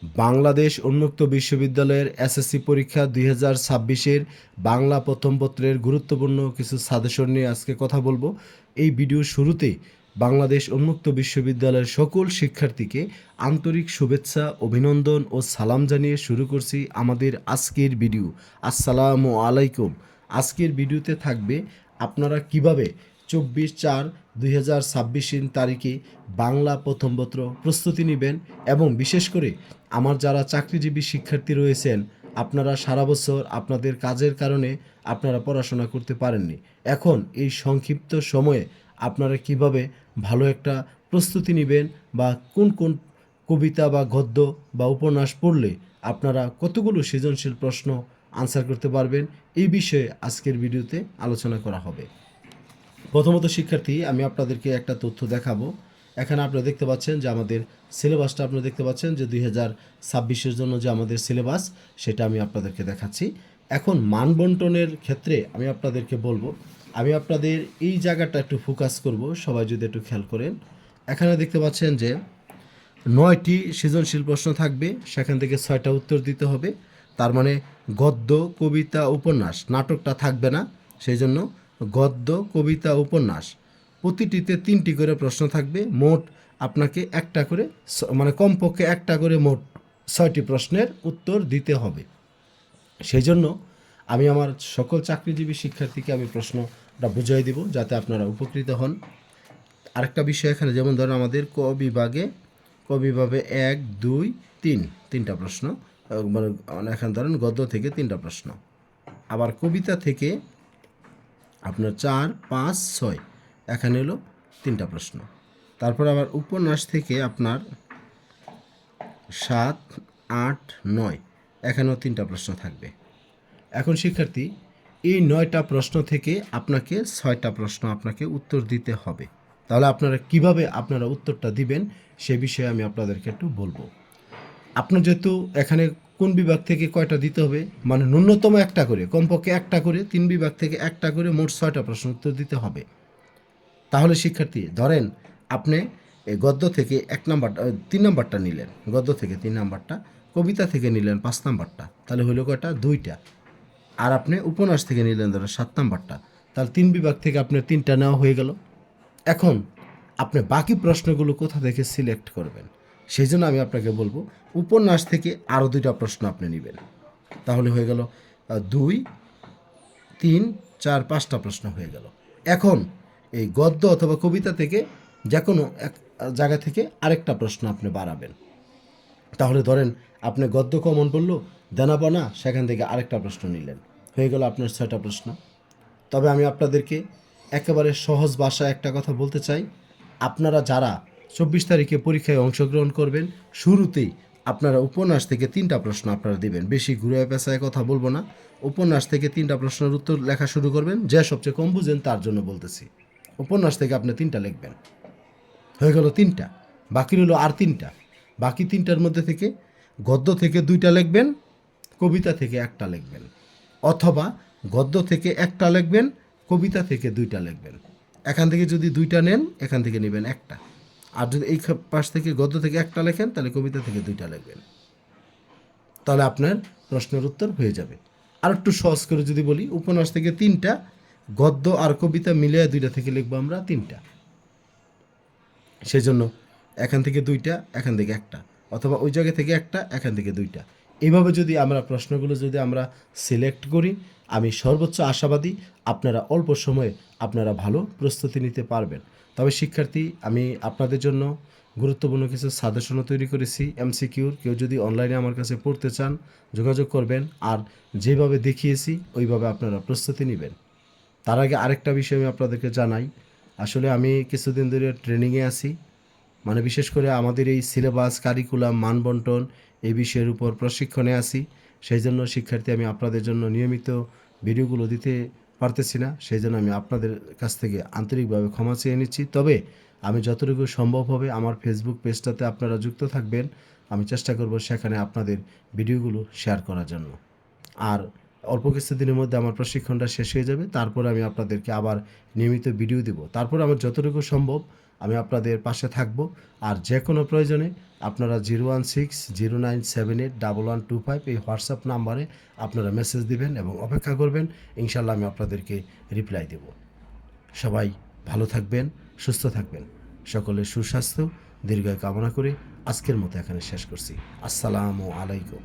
বাংলাদেশ উন্মুক্ত বিশ্ববিদ্যালয়ের এসএসসি পরীক্ষা 2026-এর বাংলা প্রথম পত্রের গুরুত্বপূর্ণ কিছু সাজেশন নিয়ে আজকে কথা বলবো। এই ভিডিওর শুরুতে বাংলাদেশ উন্মুক্ত বিশ্ববিদ্যালয়ের সকল শিক্ষার্থীকে আন্তরিক শুভেচ্ছা, অভিনন্দন ও সালাম জানিয়ে শুরু করছি আমাদের আজকের ভিডিও। আসসালামু আলাইকুম। আজকের ভিডিওতে থাকবে আপনারা কিভাবে 24/4/2026 তারিখে বাংলা প্রথম পত্র প্রস্তুতি নেবেন এবং বিশেষ করে আমার যারা চাকরিজীবী শিক্ষার্থী রয়েছেন, আপনারা সারা বছর আপনাদের কাজের কারণে আপনারা পড়াশোনা করতে পারেননি। এখন এই সংক্ষিপ্ত সময়ে আপনারা কিভাবে ভালো একটা প্রস্তুতি নেবেন বা কোন কোন কবিতা বা গদ্য বা উপন্যাস পড়লে আপনারা কতগুলো সৃজনশীল প্রশ্ন আনসার করতে পারবেন, এই বিষয়ে আজকের ভিডিওতে আলোচনা করা হবে। প্রথমত শিক্ষার্থী, আমি আপনাদেরকে একটা তথ্য দেখাবো। এখানে আপনারা দেখতে পাচ্ছেন যে আমাদের সিলেবাসটা আপনারা দেখতে পাচ্ছেন যে 2026-এর জন্য যে আমাদের সিলেবাস, সেটা আমি আপনাদেরকে দেখাচ্ছি। এখন মান বন্টনের ক্ষেত্রে আমি আপনাদেরকে বলবো, আমি আপনাদের এই জায়গাটা একটু ফোকাস করব, সবাই যদি একটু খেয়াল করেন। এখানে দেখতে পাচ্ছেন যে 9টি সৃজনশীল প্রশ্ন থাকবে, সেখান থেকে 6টা উত্তর দিতে হবে। তার মানে গদ্য, কবিতা, উপন্যাস, নাটকটা থাকবে না। সেই জন্য গদ্য, কবিতা, উপন্যাস প্রতিটিতে 3টি করে প্রশ্ন থাকবে। মোট আপনাকে একটা করে মানে কমপক্ষে একটা করে মোট 6টি প্রশ্নের উত্তর দিতে হবে। সেই জন্য আমি আমার সকল চাকরিজীবী শিক্ষার্থীকে আমি প্রশ্নটা বুঝিয়ে দিব যাতে আপনারা উপকৃত হন। আরেকটা বিষয় এখানে, যেমন ধরেন আমাদের ক বিভাগে 1, 2, 3 তিনটা প্রশ্ন, মানে এখানে ধরেন গদ্য থেকে 3টা প্রশ্ন, আবার কবিতা থেকে আপনার 4, 5, 6 এখানে হলো 3টা প্রশ্ন। তারপর আবার উপন্যাস থেকে আপনার 7, 8, 9 এখানেও 3টা প্রশ্ন থাকবে। এখন শিক্ষার্থী, এই 9টা প্রশ্ন থেকে আপনাকে 6টা প্রশ্ন আপনাকে উত্তর দিতে হবে। তাহলে আপনারা কিভাবে আপনারা উত্তরটা দিবেন সে বিষয়ে আমি আপনাদেরকে একটু বলবো। আপনার যেহেতু এখানে কোন বিভাগ থেকে কয়টা দিতে হবে, মানে ন্যূনতম একটা করে, কমপক্ষে একটা করে, 3 বিভাগ থেকে একটা করে মোট 6টা প্রশ্ন উত্তর দিতে হবে। তাহলে শিক্ষার্থী ধরেন আপনি এই গদ্য থেকে 3 নাম্বারটা নিলেন, গদ্য থেকে 3 নাম্বারটা, কবিতা থেকে নিলেন 5 নাম্বারটা, তাহলে হলো কয়টা? 2টা। আর আপনি উপন্যাস থেকে নিলেন ধরো 7 নাম্বারটা, তাহলে 3 বিভাগ থেকে আপনার 3টা নেওয়া হয়ে গেল। এখন আপনি বাকি প্রশ্নগুলো কোথা থেকে সিলেক্ট করবেন, সেই জন্য আমি আপনাকে বলবো উপন্যাস থেকে আরও 2টা প্রশ্ন আপনি নেবেন। তাহলে হয়ে গেল 2, 3, 4, 5টা প্রশ্ন হয়ে গেল। এখন এই গদ্য অথবা কবিতা থেকে যে কোনো এক জায়গা থেকে আরেকটা প্রশ্ন আপনি বাড়াবেন। তাহলে ধরেন আপনি গদ্য কমন পড়লো, দেনাপানা, সেখান থেকে আরেকটা প্রশ্ন নিলেন, হয়ে গেল আপনার 6টা প্রশ্ন। তবে আমি আপনাদেরকে একেবারে সহজ ভাষায় একটা কথা বলতে চাই, আপনারা যারা 24 তারিখে পরীক্ষায় অংশগ্রহণ করবেন, শুরুতেই আপনারা উপন্যাস থেকে 3টা প্রশ্ন আপনারা দিবেন। বেশি ঘুরে পেঁচায় কথা বলবো না, উপন্যাস থেকে 3টা প্রশ্নের উত্তর লেখা শুরু করবেন। যে সবচেয়ে কম বুঝেন তার জন্য বলতেছি, উপন্যাস থেকে আপনি 3টা লিখবেন, হয়ে গেল 3টা। বাকি রইল আর 3টা। বাকি 3টার মধ্যে থেকে গদ্য থেকে 2টা লিখবেন, কবিতা থেকে 1টা লিখবেন, অথবা গদ্য থেকে 1টা লিখবেন, কবিতা থেকে 2টা লিখবেন। এখান থেকে যদি 2টা নেন, এখান থেকে নেবেন 1টা। আর যদি এই পাশ থেকে গদ্য থেকে 1টা লেখেন, তাহলে কবিতা থেকে 2টা লিখবেন। তাহলে আপনার প্রশ্নের উত্তর হয়ে যাবে। আর একটু সহজ করে যদি বলি, উপন্যাস থেকে 3টা, গদ্য আর কবিতা মিলিয়ে 2টা থেকে লিখবো আমরা 3টা। সেই জন্য এখান থেকে 2টা, এখান থেকে 1টা, অথবা ওই জায়গা থেকে 1টা, এখান থেকে 2টা। এইভাবে যদি আমরা প্রশ্নগুলো যদি আমরা সিলেক্ট করি, আমি সর্বোচ্চ আশাবাদী আপনারা অল্প সময়ে আপনারা ভালো প্রস্তুতি নিতে পারবেন। তবে শিক্ষার্থী, আমি আপনাদের জন্য গুরুত্বপূর্ণ কিছু সাজেশনও তৈরি করেছি এমসিকিউর। কেউ যদি অনলাইনে আমার কাছে পড়তে চান যোগাযোগ করবেন, আর যেভাবে দেখিয়েছি ওইভাবে আপনারা প্রস্তুতি নেবেন। তার আগে আরেকটা বিষয় আমি আপনাদেরকে জানাই, আসলে আমি কিছুদিন ধরে ট্রেনিংয়ে আছি, মানে বিশেষ করে আমাদের এই সিলেবাস, কারিকুলাম, মানবন্টন এই বিষয়ের উপর প্রশিক্ষণে আছি। সেই জন্য শিক্ষার্থী, আমি আপনাদের জন্য নিয়মিত ভিডিওগুলো দিতে পারতেছি না। সেই জন্য আমি আপনাদের কাছ থেকে আন্তরিকভাবে ক্ষমা চেয়ে নিচ্ছি। তবে আমি যতটুকু সম্ভব হবে আমার ফেসবুক পেজটাতে আপনারা যুক্ত থাকবেন, আমি চেষ্টা করব সেখানে আপনাদের ভিডিওগুলো শেয়ার করার জন্য। আর অল্প কিছুদিনের মধ্যে আমার প্রশিক্ষণটা শেষ হয়ে যাবে, তারপরে আমি আপনাদেরকে আবার নিয়মিত ভিডিও দেব। তারপর আমার যতটুকু সম্ভব আমি আপনাদের পাশে থাকব। আর যে কোনো প্রয়োজনে আপনারা 01609781125 এই হোয়াটসঅ্যাপ নাম্বারে আপনারা মেসেজ দিবেন এবং অপেক্ষা করবেন। ইনশাল্লাহ আমি আপনাদেরকে রিপ্লাই দেব। সবাই ভালো থাকবেন, সুস্থ থাকবেন। সকলের সুস্বাস্থ্য দীর্ঘায়ু কামনা করে আজকের মতো এখানে শেষ করছি। আসসালামু আলাইকুম।